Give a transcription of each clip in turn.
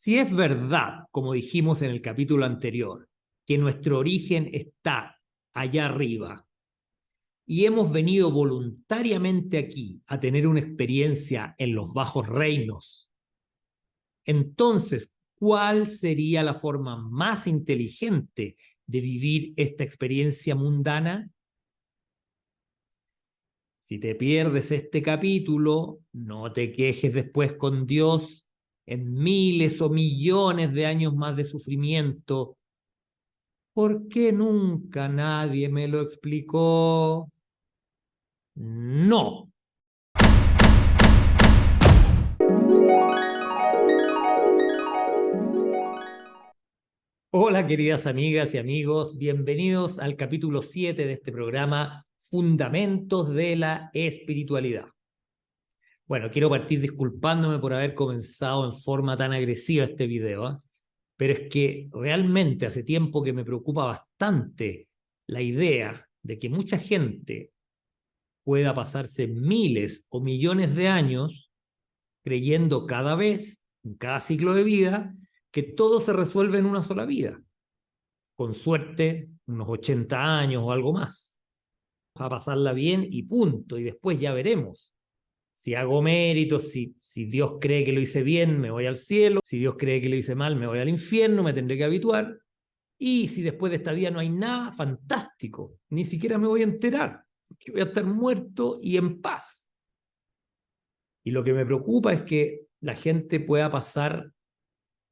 Si es verdad, como dijimos en el capítulo anterior, que nuestro origen está allá arriba y hemos venido voluntariamente aquí a tener una experiencia en los bajos reinos, entonces, ¿cuál sería la forma más inteligente de vivir esta experiencia mundana? Si te pierdes este capítulo, no te quejes después con Dios en miles o millones de años más de sufrimiento. ¿Por qué nunca nadie me lo explicó? No. Hola, queridas amigas y amigos, bienvenidos al capítulo 7 de este programa, Fundamentos de la Espiritualidad. Bueno, quiero partir disculpándome por haber comenzado en forma tan agresiva este video, ¿eh? Pero es que realmente hace tiempo que me preocupa bastante la idea de que mucha gente pueda pasarse miles o millones de años creyendo cada vez, en cada ciclo de vida, que todo se resuelve en una sola vida. Con suerte, unos 80 años o algo más. A pasarla bien y punto, y después ya veremos. Si hago méritos, si Dios cree que lo hice bien, me voy al cielo. Si Dios cree que lo hice mal, me voy al infierno, me tendré que habituar. Y si después de esta vida no hay nada, fantástico. Ni siquiera me voy a enterar, que voy a estar muerto y en paz. Y lo que me preocupa es que la gente pueda pasar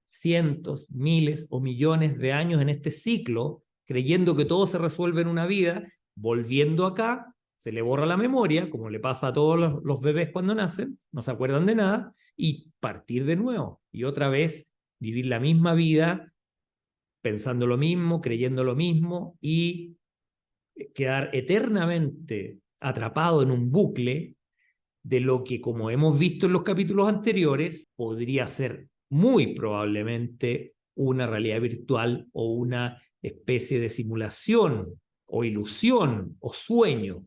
cientos, miles o millones de años en este ciclo, creyendo que todo se resuelve en una vida, volviendo acá, se le borra la memoria, como le pasa a todos los bebés cuando nacen, no se acuerdan de nada, y partir de nuevo, y otra vez vivir la misma vida, pensando lo mismo, creyendo lo mismo, y quedar eternamente atrapado en un bucle de lo que, como hemos visto en los capítulos anteriores, podría ser muy probablemente una realidad virtual o una especie de simulación o ilusión o sueño.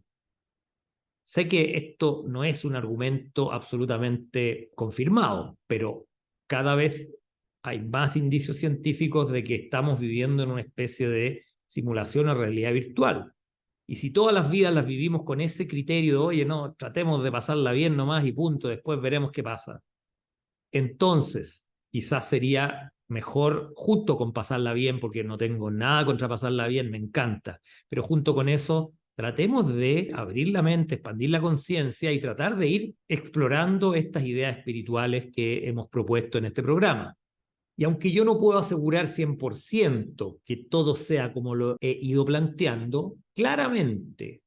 Sé que esto no es un argumento absolutamente confirmado, pero cada vez hay más indicios científicos de que estamos viviendo en una especie de simulación o realidad virtual. Y si todas las vidas las vivimos con ese criterio de, oye, no, tratemos de pasarla bien nomás y punto, después veremos qué pasa. Entonces, quizás sería mejor, junto con pasarla bien, porque no tengo nada contra pasarla bien, me encanta, pero junto con eso, tratemos de abrir la mente, expandir la conciencia y tratar de ir explorando estas ideas espirituales que hemos propuesto en este programa. Y aunque yo no puedo asegurar 100% que todo sea como lo he ido planteando, claramente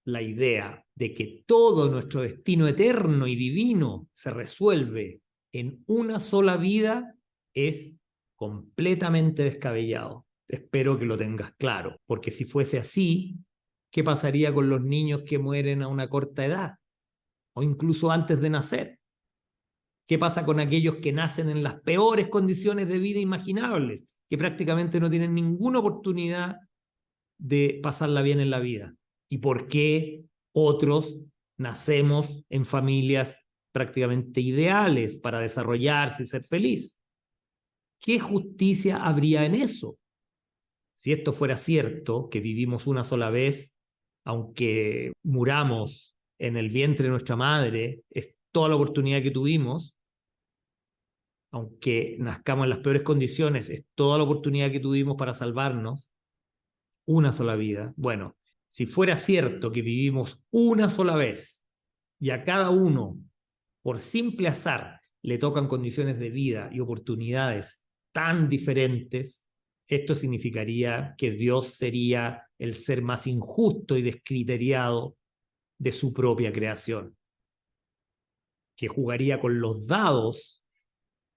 la idea de que todo nuestro destino eterno y divino se resuelve en una sola vida es completamente descabellado. Espero que lo tengas claro, porque si fuese así, ¿qué pasaría con los niños que mueren a una corta edad o incluso antes de nacer? ¿Qué pasa con aquellos que nacen en las peores condiciones de vida imaginables, que prácticamente no tienen ninguna oportunidad de pasarla bien en la vida? ¿Y por qué otros nacemos en familias prácticamente ideales para desarrollarse y ser feliz? ¿Qué justicia habría en eso? Si esto fuera cierto, que vivimos una sola vez, aunque muramos en el vientre de nuestra madre, es toda la oportunidad que tuvimos, aunque nazcamos en las peores condiciones, es toda la oportunidad que tuvimos para salvarnos, una sola vida. Bueno, si fuera cierto que vivimos una sola vez y a cada uno, por simple azar, le tocan condiciones de vida y oportunidades tan diferentes, esto significaría que Dios sería el ser más injusto y descriteriado de su propia creación, que jugaría con los dados,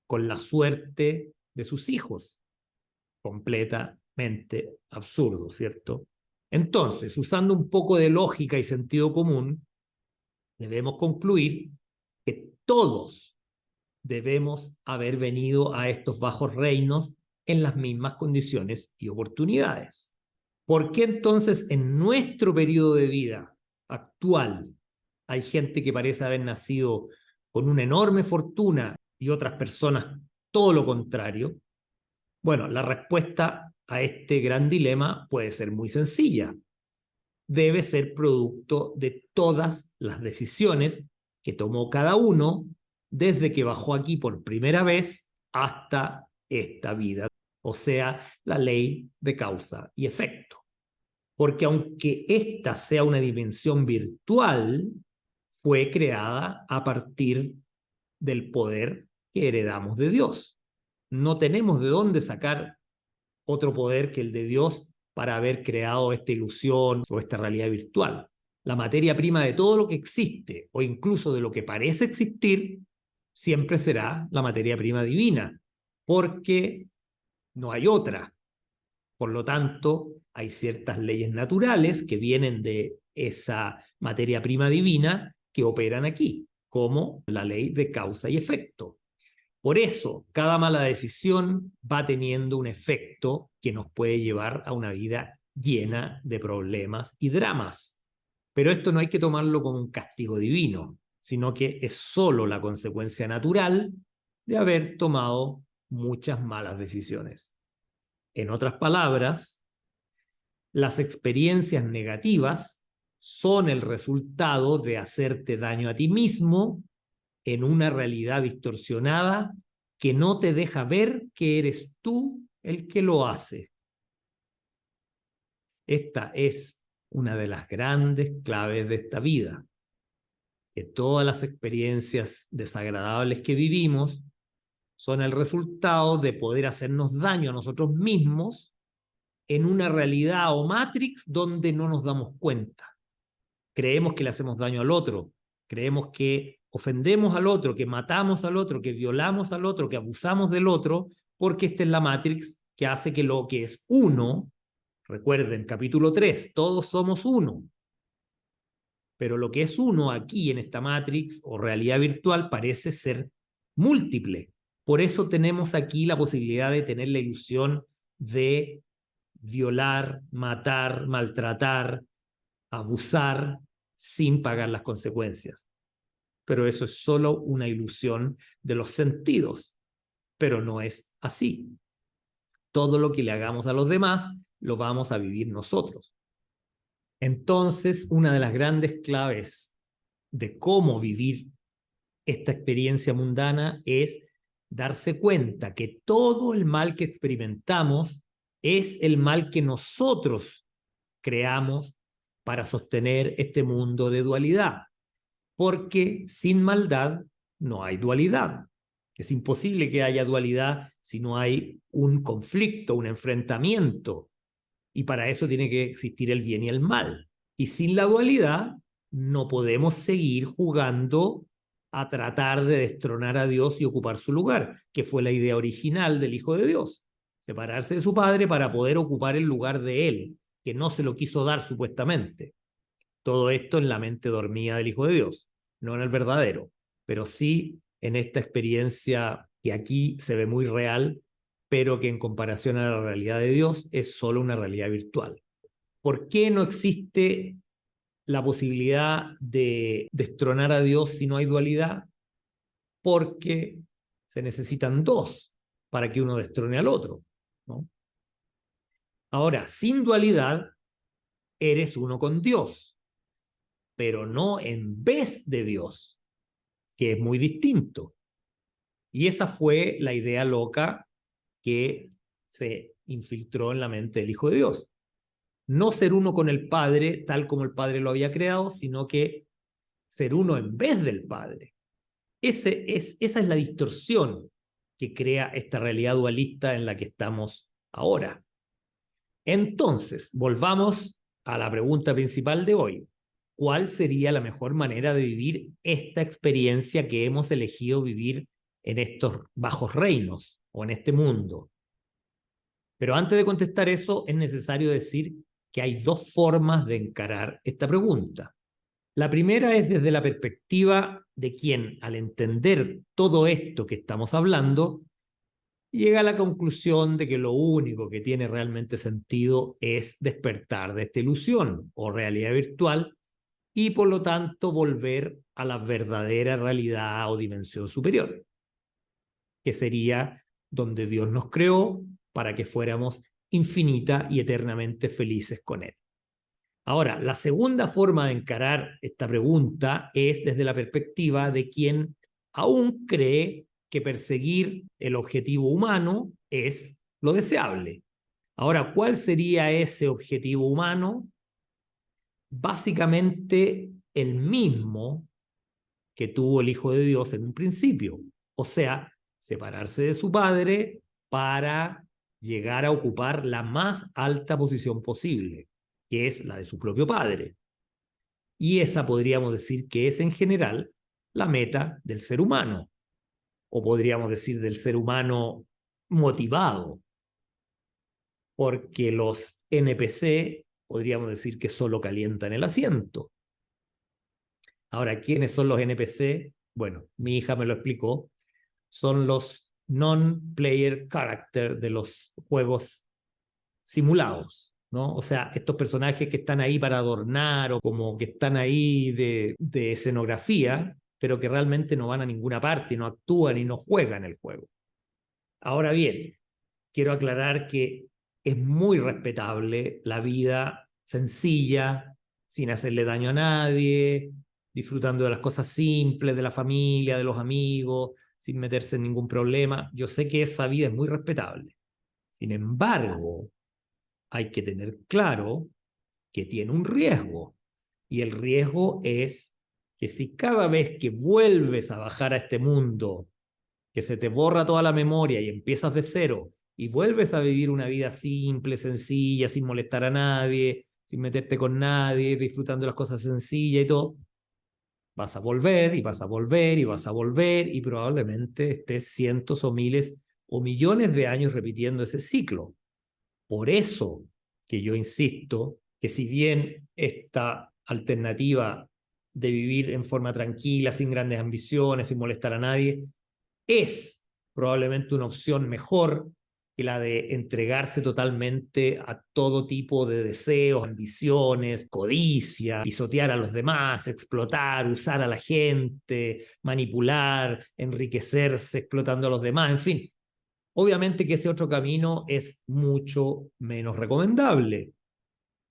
con la suerte de sus hijos. Completamente absurdo, ¿cierto? Entonces, usando un poco de lógica y sentido común, debemos concluir que todos debemos haber venido a estos bajos reinos en las mismas condiciones y oportunidades. ¿Por qué entonces en nuestro periodo de vida actual hay gente que parece haber nacido con una enorme fortuna y otras personas todo lo contrario? Bueno, la respuesta a este gran dilema puede ser muy sencilla. Debe ser producto de todas las decisiones que tomó cada uno desde que bajó aquí por primera vez hasta esta vida, o sea, la ley de causa y efecto. Porque aunque esta sea una dimensión virtual, fue creada a partir del poder que heredamos de Dios. No tenemos de dónde sacar otro poder que el de Dios para haber creado esta ilusión o esta realidad virtual. La materia prima de todo lo que existe, o incluso de lo que parece existir, siempre será la materia prima divina, porque no hay otra. Por lo tanto, hay ciertas leyes naturales que vienen de esa materia prima divina que operan aquí, como la ley de causa y efecto. Por eso, cada mala decisión va teniendo un efecto que nos puede llevar a una vida llena de problemas y dramas. Pero esto no hay que tomarlo como un castigo divino, sino que es solo la consecuencia natural de haber tomado muchas malas decisiones. En otras palabras, las experiencias negativas son el resultado de hacerte daño a ti mismo en una realidad distorsionada que no te deja ver que eres tú el que lo hace. Esta es una de las grandes claves de esta vida, que todas las experiencias desagradables que vivimos son el resultado de poder hacernos daño a nosotros mismos en una realidad o matrix donde no nos damos cuenta. Creemos que le hacemos daño al otro, creemos que ofendemos al otro, que matamos al otro, que violamos al otro, que abusamos del otro, porque esta es la matrix que hace que lo que es uno, recuerden, capítulo 3, todos somos uno, pero lo que es uno aquí en esta matrix o realidad virtual parece ser múltiple. Por eso tenemos aquí la posibilidad de tener la ilusión de violar, matar, maltratar, abusar sin pagar las consecuencias. Pero eso es solo una ilusión de los sentidos, pero no es así. Todo lo que le hagamos a los demás lo vamos a vivir nosotros. Entonces, una de las grandes claves de cómo vivir esta experiencia mundana es darse cuenta que todo el mal que experimentamos es el mal que nosotros creamos para sostener este mundo de dualidad. Porque sin maldad no hay dualidad. Es imposible que haya dualidad si no hay un conflicto, un enfrentamiento. Y para eso tiene que existir el bien y el mal. Y sin la dualidad no podemos seguir jugando a tratar de destronar a Dios y ocupar su lugar, que fue la idea original del Hijo de Dios. Separarse de su Padre para poder ocupar el lugar de Él, que no se lo quiso dar supuestamente. Todo esto en la mente dormida del Hijo de Dios, no en el verdadero, pero sí en esta experiencia que aquí se ve muy real, pero que en comparación a la realidad de Dios es solo una realidad virtual. ¿Por qué no existe la posibilidad de destronar a Dios si no hay dualidad? Porque se necesitan dos para que uno destrone al otro, ¿no? Ahora, sin dualidad, eres uno con Dios, pero no en vez de Dios, que es muy distinto. Y esa fue la idea loca que se infiltró en la mente del Hijo de Dios. No ser uno con el Padre tal como el Padre lo había creado, sino que ser uno en vez del Padre. Esa es la distorsión que crea esta realidad dualista en la que estamos ahora. Entonces, volvamos a la pregunta principal de hoy. ¿Cuál sería la mejor manera de vivir esta experiencia que hemos elegido vivir en estos bajos reinos o en este mundo? Pero antes de contestar eso, es necesario decir que hay dos formas de encarar esta pregunta. La primera es desde la perspectiva de quien, al entender todo esto que estamos hablando, llega a la conclusión de que lo único que tiene realmente sentido es despertar de esta ilusión o realidad virtual y por lo tanto volver a la verdadera realidad o dimensión superior. que sería donde Dios nos creó para que fuéramos infinita y eternamente felices con Él. Ahora, la segunda forma de encarar esta pregunta es desde la perspectiva de quien aún cree que perseguir el objetivo humano es lo deseable. Ahora, ¿cuál sería ese objetivo humano? Básicamente el mismo que tuvo el Hijo de Dios en un principio, o sea, separarse de su padre para llegar a ocupar la más alta posición posible, que es la de su propio padre. Y esa podríamos decir que es en general la meta del ser humano, o podríamos decir del ser humano motivado, porque los NPC podríamos decir que solo calientan el asiento. Ahora, ¿quiénes son los NPC? Bueno, mi hija me lo explicó. Son los non-player character de los juegos simulados, ¿no? O sea, estos personajes que están ahí para adornar o como que están ahí de escenografía, pero que realmente no van a ninguna parte, no actúan y no juegan el juego. Ahora bien, quiero aclarar que es muy respetable la vida sencilla, sin hacerle daño a nadie, disfrutando de las cosas simples, de la familia, de los amigos, sin meterse en ningún problema. Yo sé que esa vida es muy respetable. Sin embargo, hay que tener claro que tiene un riesgo. Y el riesgo es que si cada vez que vuelves a bajar a este mundo, que se te borra toda la memoria y empiezas de cero y vuelves a vivir una vida simple, sencilla, sin molestar a nadie, sin meterte con nadie, disfrutando las cosas sencillas y todo, vas a volver y vas a volver y vas a volver y probablemente estés cientos o miles o millones de años repitiendo ese ciclo. Por eso que yo insisto que si bien esta alternativa de vivir en forma tranquila, sin grandes ambiciones, sin molestar a nadie, es probablemente una opción mejor que la de entregarse totalmente a todo tipo de deseos, ambiciones, codicia, pisotear a los demás, explotar, usar a la gente, manipular, enriquecerse explotando a los demás, en fin. Obviamente que ese otro camino es mucho menos recomendable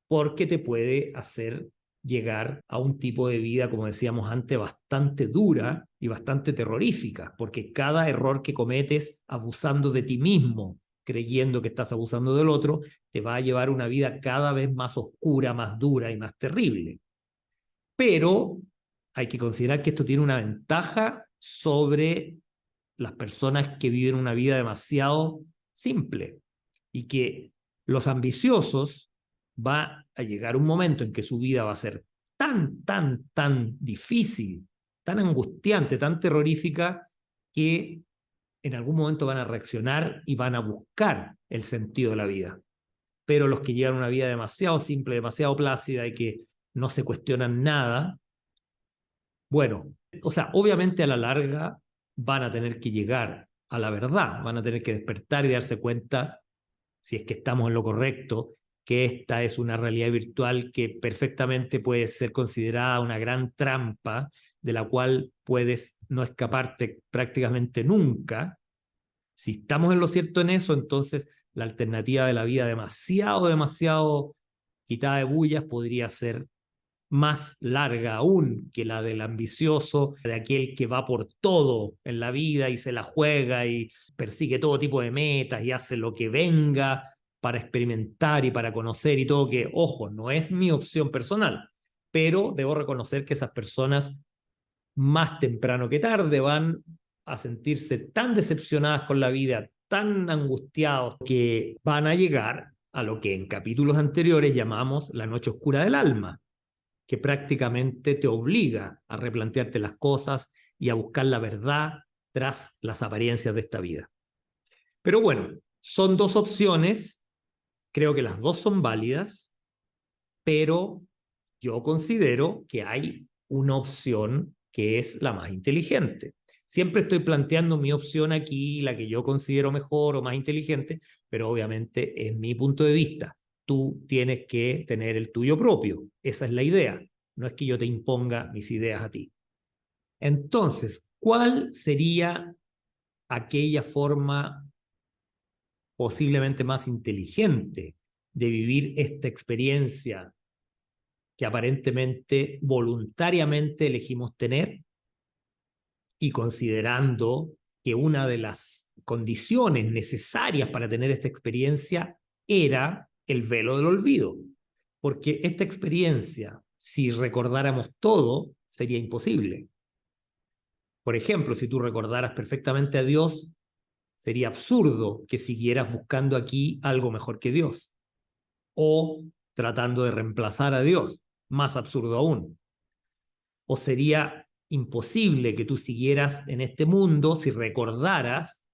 porque te puede hacer llegar a un tipo de vida, como decíamos antes, bastante dura y bastante terrorífica, porque cada error que cometes abusando de ti mismo, creyendo que estás abusando del otro, te va a llevar una vida cada vez más oscura, más dura y más terrible. Pero hay que considerar que esto tiene una ventaja sobre las personas que viven una vida demasiado simple y que los ambiciosos va a llegar un momento en que su vida va a ser tan difícil, tan angustiante, tan terrorífica, que en algún momento van a reaccionar y van a buscar el sentido de la vida. Pero los que llevan una vida demasiado simple, demasiado plácida y que no se cuestionan nada, bueno, o sea, obviamente a la larga van a tener que llegar a la verdad, van a tener que despertar y darse cuenta, si es que estamos en lo correcto, que esta es una realidad virtual que perfectamente puede ser considerada una gran trampa de la cual puedes no escaparte prácticamente nunca. Si estamos en lo cierto en eso, entonces la alternativa de la vida demasiado quitada de bullas podría ser más larga aún que la del ambicioso, de aquel que va por todo en la vida y se la juega y persigue todo tipo de metas y hace lo que venga para experimentar y para conocer y todo, que, ojo, no es mi opción personal, pero debo reconocer que esas personas más temprano que tarde van a sentirse tan decepcionadas con la vida, tan angustiados, que van a llegar a lo que en capítulos anteriores llamamos la noche oscura del alma, que prácticamente te obliga a replantearte las cosas y a buscar la verdad tras las apariencias de esta vida. Pero bueno, son dos opciones, creo que las dos son válidas, pero yo considero que hay una opción que es la más inteligente. Siempre estoy planteando mi opción aquí, la que yo considero mejor o más inteligente, pero obviamente es mi punto de vista. Tú tienes que tener el tuyo propio. Esa es la idea. No es que yo te imponga mis ideas a ti. Entonces, ¿cuál sería aquella forma posiblemente más inteligente de vivir esta experiencia que aparentemente voluntariamente elegimos tener, y considerando que una de las condiciones necesarias para tener esta experiencia era el velo del olvido, porque esta experiencia, si recordáramos todo, sería imposible. Por ejemplo, si tú recordaras perfectamente a Dios, sería absurdo que siguieras buscando aquí algo mejor que Dios, o tratando de reemplazar a Dios, más absurdo aún. O sería imposible que tú siguieras en este mundo si recordaras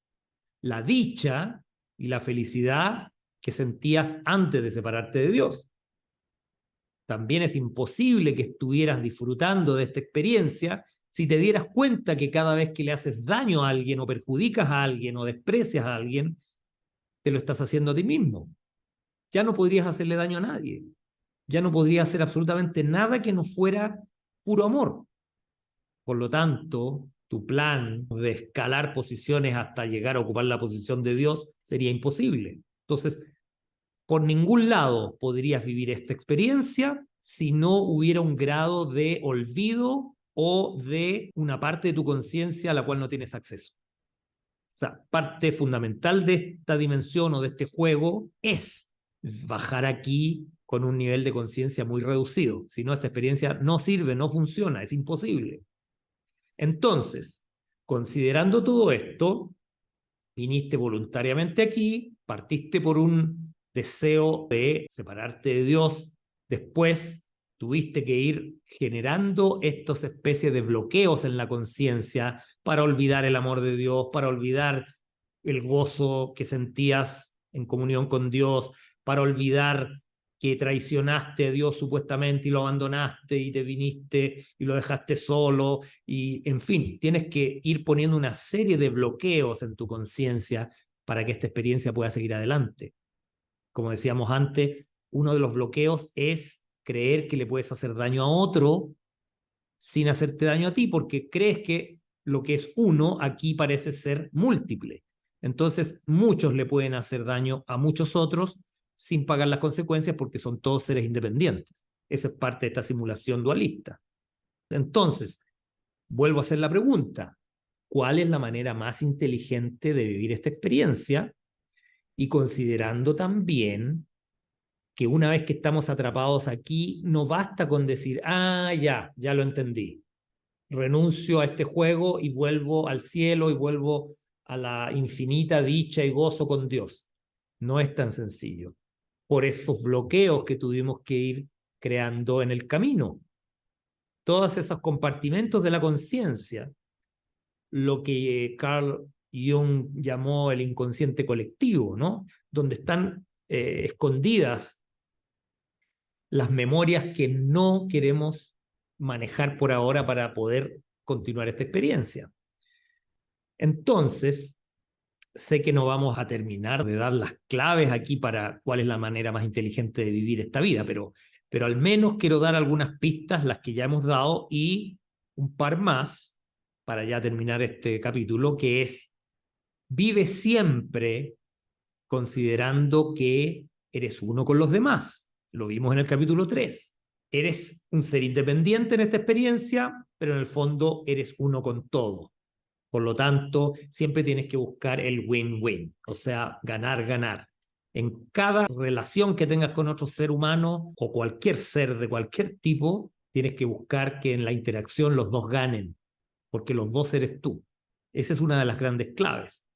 la dicha y la felicidad que sentías antes de separarte de Dios. También es imposible que estuvieras disfrutando de esta experiencia si te dieras cuenta que cada vez que le haces daño a alguien o perjudicas a alguien o desprecias a alguien, te lo estás haciendo a ti mismo. Ya no podrías hacerle daño a nadie. Ya no podrías hacer absolutamente nada que no fuera puro amor. Por lo tanto, tu plan de escalar posiciones hasta llegar a ocupar la posición de Dios sería imposible. Entonces, por ningún lado podrías vivir esta experiencia si no hubiera un grado de olvido o de una parte de tu conciencia a la cual no tienes acceso. O sea, parte fundamental de esta dimensión o de este juego es bajar aquí con un nivel de conciencia muy reducido. Si no, esta experiencia no sirve, no funciona, es imposible. Entonces, considerando todo esto, viniste voluntariamente aquí, partiste por un deseo de separarte de Dios, después tuviste que ir generando estas especies de bloqueos en la conciencia para olvidar el amor de Dios, para olvidar el gozo que sentías en comunión con Dios, para olvidar que traicionaste a Dios supuestamente y lo abandonaste y te viniste y lo dejaste solo y, en fin, tienes que ir poniendo una serie de bloqueos en tu conciencia para que esta experiencia pueda seguir adelante. Como decíamos antes, uno de los bloqueos es creer que le puedes hacer daño a otro sin hacerte daño a ti, porque crees que lo que es uno aquí parece ser múltiple. Entonces, muchos le pueden hacer daño a muchos otros sin pagar las consecuencias porque son todos seres independientes. Esa es parte de esta simulación dualista. Entonces, vuelvo a hacer la pregunta: ¿cuál es la manera más inteligente de vivir esta experiencia? Y considerando también que una vez que estamos atrapados aquí, no basta con decir, ya lo entendí, renuncio a este juego y vuelvo al cielo y vuelvo a la infinita dicha y gozo con Dios. No es tan sencillo, por esos bloqueos que tuvimos que ir creando en el camino. Todos esos compartimentos de la conciencia, lo que Carl Jung llamó el inconsciente colectivo, ¿no? Donde están escondidas las memorias que no queremos manejar por ahora para poder continuar esta experiencia. Entonces, sé que no vamos a terminar de dar las claves aquí para cuál es la manera más inteligente de vivir esta vida, pero al menos quiero dar algunas pistas, las que ya hemos dado, y un par más para ya terminar este capítulo, que es: vive siempre considerando que eres uno con los demás. Lo vimos en el capítulo 3. Eres un ser independiente en esta experiencia, pero en el fondo eres uno con todo. Por lo tanto, siempre tienes que buscar el win-win, o sea, ganar, ganar. En cada relación que tengas con otro ser humano o cualquier ser de cualquier tipo, tienes que buscar que en la interacción los dos ganen, porque los dos eres tú. Esa es una de las grandes claves.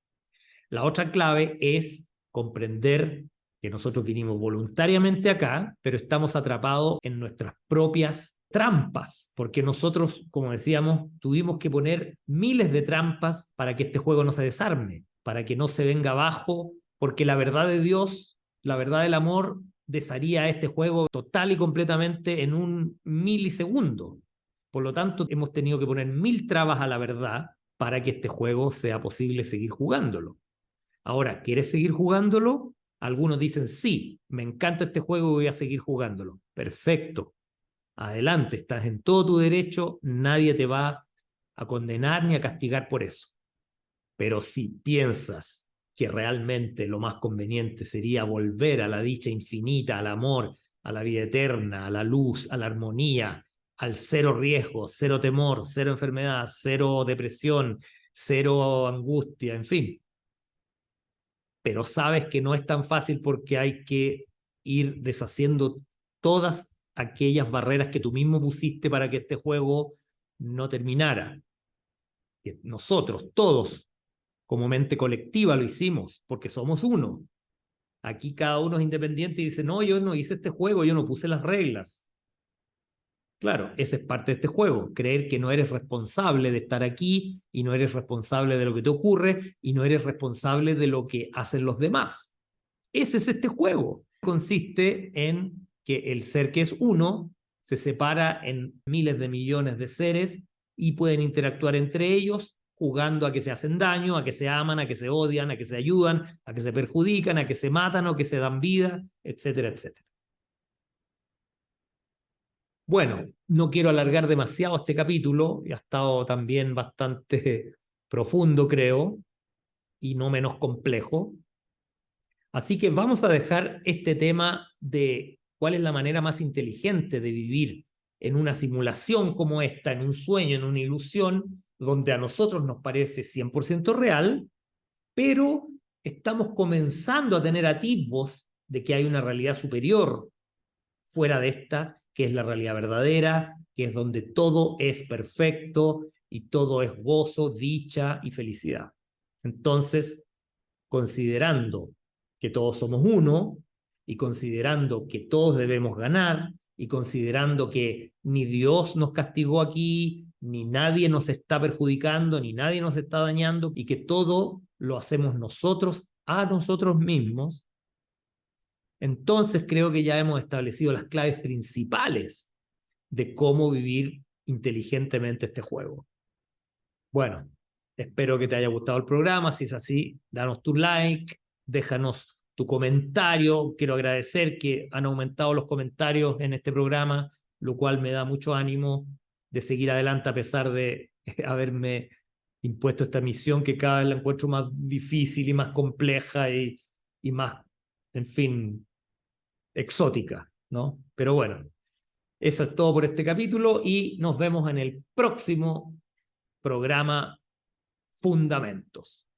La otra clave es comprender que nosotros vinimos voluntariamente acá, pero estamos atrapados en nuestras propias trampas, porque nosotros, como decíamos, tuvimos que poner miles de trampas para que este juego no se desarme, para que no se venga abajo, porque la verdad de Dios, la verdad del amor, desharía este juego total y completamente en un milisegundo. Por lo tanto, hemos tenido que poner 1000 trabas a la verdad para que este juego sea posible seguir jugándolo. Ahora, ¿quieres seguir jugándolo? Algunos dicen, sí, me encanta este juego y voy a seguir jugándolo. Perfecto. Adelante, estás en todo tu derecho, nadie te va a condenar ni a castigar por eso. Pero si piensas que realmente lo más conveniente sería volver a la dicha infinita, al amor, a la vida eterna, a la luz, a la armonía, al cero riesgo, cero temor, cero enfermedad, cero depresión, cero angustia, en fin. Pero sabes que no es tan fácil porque hay que ir deshaciendo todas aquellas barreras que tú mismo pusiste para que este juego no terminara. Que nosotros, todos, como mente colectiva lo hicimos, porque somos uno. Aquí cada uno es independiente y dice, no, yo no hice este juego, yo no puse las reglas. Claro, esa es parte de este juego, creer que no eres responsable de estar aquí y no eres responsable de lo que te ocurre y no eres responsable de lo que hacen los demás. Ese es este juego. Consiste en que el ser que es uno se separa en miles de millones de seres y pueden interactuar entre ellos jugando a que se hacen daño, a que se aman, a que se odian, a que se ayudan, a que se perjudican, a que se matan o que se dan vida, etcétera, etcétera. Bueno, no quiero alargar demasiado este capítulo, y ha estado también bastante profundo, creo, y no menos complejo. Así que vamos a dejar este tema de cuál es la manera más inteligente de vivir en una simulación como esta, en un sueño, en una ilusión, donde a nosotros nos parece 100% real, pero estamos comenzando a tener atisbos de que hay una realidad superior fuera de esta, que es la realidad verdadera, que es donde todo es perfecto y todo es gozo, dicha y felicidad. Entonces, considerando que todos somos uno y considerando que todos debemos ganar y considerando que ni Dios nos castigó aquí, ni nadie nos está perjudicando, ni nadie nos está dañando y que todo lo hacemos nosotros a nosotros mismos, entonces creo que ya hemos establecido las claves principales de cómo vivir inteligentemente este juego. Bueno, espero que te haya gustado el programa. Si es así, danos tu like, déjanos tu comentario. Quiero agradecer que han aumentado los comentarios en este programa, lo cual me da mucho ánimo de seguir adelante a pesar de haberme impuesto esta misión que cada vez la encuentro más difícil y más compleja y más, en fin, exótica, ¿no? Pero bueno, eso es todo por este capítulo y nos vemos en el próximo programa Fundamentos.